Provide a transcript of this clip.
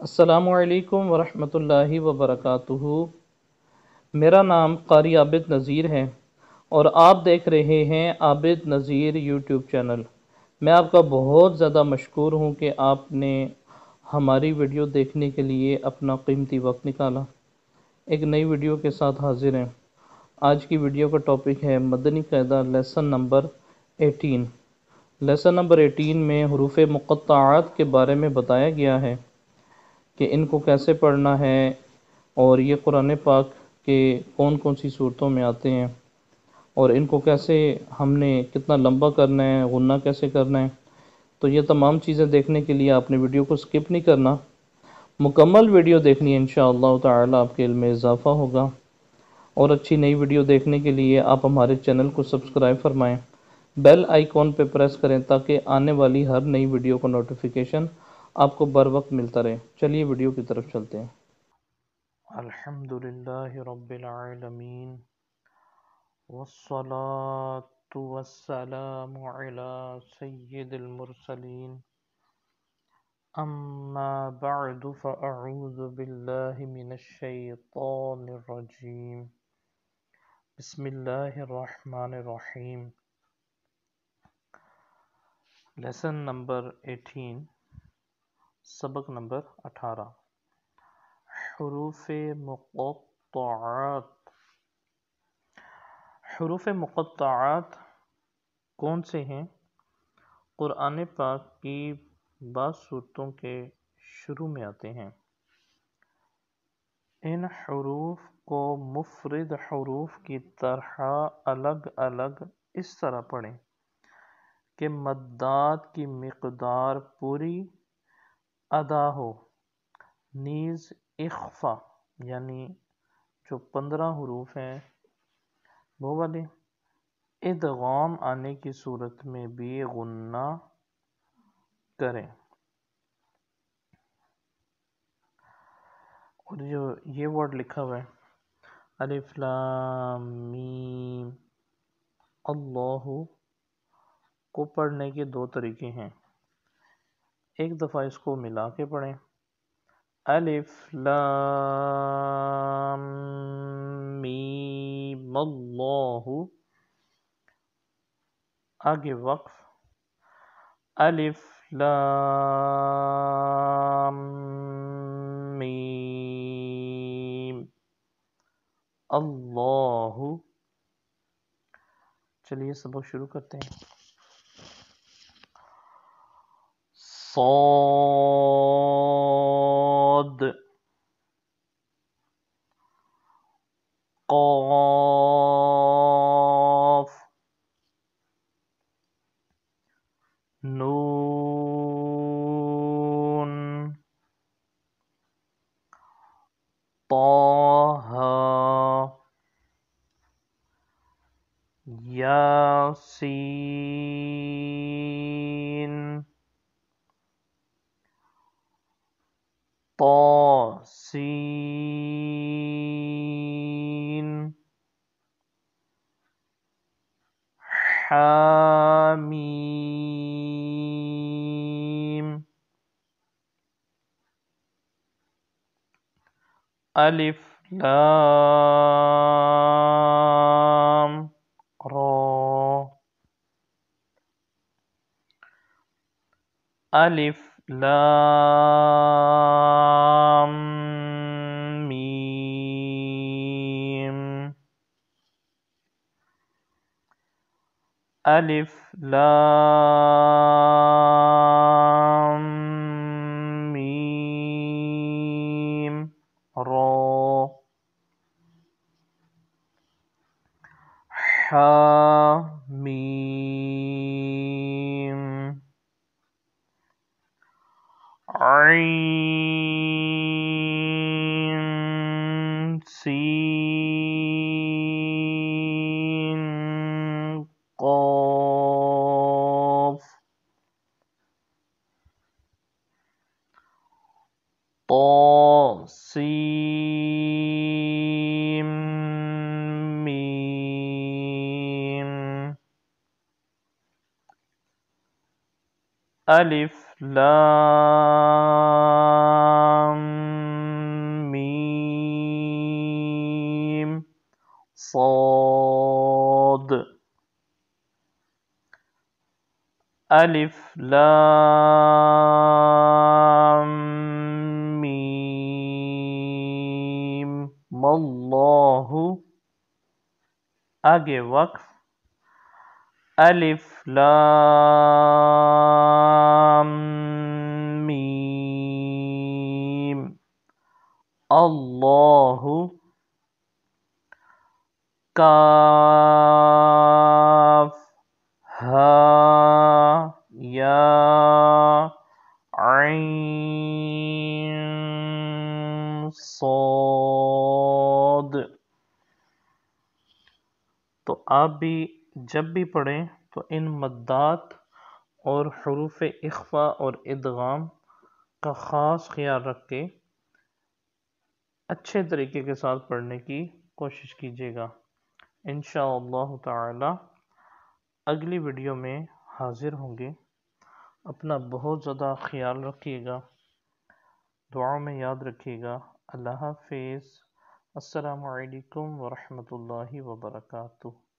السلام علیکم ورحمۃ اللہ وبرکاتہ۔ میرا نام قاری عابد نذیر ہے اور آپ دیکھ رہے ہیں عابد نذیر یوٹیوب چینل۔ میں آپ کا بہت زیادہ مشکور ہوں کہ آپ نے ہماری ویڈیو دیکھنے کے لیے اپنا قیمتی وقت نکالا۔ ایک نئی ویڈیو کے ساتھ حاضر ہیں۔ آج کی ویڈیو کا ٹاپک ہے مدنی قاعدہ لیسن نمبر 18۔ لیسن نمبر 18 میں حروف مقطعات کے بارے میں بتایا گیا ہے کہ ان کو کیسے پڑھنا ہے اور یہ قرآن پاک کے کون کون سی صورتوں میں آتے ہیں اور ان کو کیسے ہم نے کتنا لمبا کرنا ہے، غنہ کیسے کرنا ہے۔ تو یہ تمام چیزیں دیکھنے کے لیے آپ نے ویڈیو کو سکپ نہیں کرنا، مکمل ویڈیو دیکھنی ہے، انشاءاللہ تعالی آپ کے علم میں اضافہ ہوگا۔ اور اچھی نئی ویڈیو دیکھنے کے لیے آپ ہمارے چینل کو سبسکرائب فرمائیں، بیل آئیکن پہ پریس کریں تاکہ آنے والی ہر نئی ویڈیو کا نوٹیفیکیشن آپ کو بر وقت ملتا رہے۔ چلیے ویڈیو کی طرف چلتے ہیں۔ الحمد للہ رب العالمین والصلاة والسلام علی سید المرسلین، اما بعد فاعوذ باللہ من الشیطان الرجیم، بسم اللہ الرحمن الرحیم۔ لیسن نمبر 18، سبق نمبر 18، حروف مقطعات۔ حروف مقطعات کون سے ہیں؟ قرآن پاک کی بعض صورتوں کے شروع میں آتے ہیں۔ ان حروف کو مفرد حروف کی طرح الگ الگ اس طرح پڑھیں کہ مدات کی مقدار پوری ادا ہو، نیز اخفا یعنی جو 15 حروف ہیں وہ والے، ادغام آنے کی صورت میں بھی غنہ کریں۔ اور جو یہ ورڈ لکھا ہوا ہے الف لام میم، اللہ کو پڑھنے کے دو طریقے ہیں۔ ایک دفعہ اس کو ملا کے پڑھیں، الف لام میم اللہ، آگے وقف، الف لام میم اللہ۔ چلیے سبق شروع کرتے ہیں۔ صاد، قاف، نون، طه، یاسین، طاسین، حامیم، الف لام را، الف لام میم، الف لام میم را، حامیم، عین سین قاف، طاسیم میم، الف لام میم صاد الف لام میم واللہ آگے وقف الف لام میم اللہ کاف ہا یا عین صاد۔ تو آپ بھی جب بھی پڑھیں تو ان مدات اور حروف اخفا اور ادغام کا خاص خیال رکھ کے اچھے طریقے کے ساتھ پڑھنے کی کوشش کیجیے گا۔ انشاءاللہ تعالی اگلی ویڈیو میں حاضر ہوں گے۔ اپنا بہت زیادہ خیال رکھیے گا، دعا میں یاد رکھیے گا۔ اللہ حافظ۔ السلام علیکم ورحمۃ اللہ وبرکاتہ۔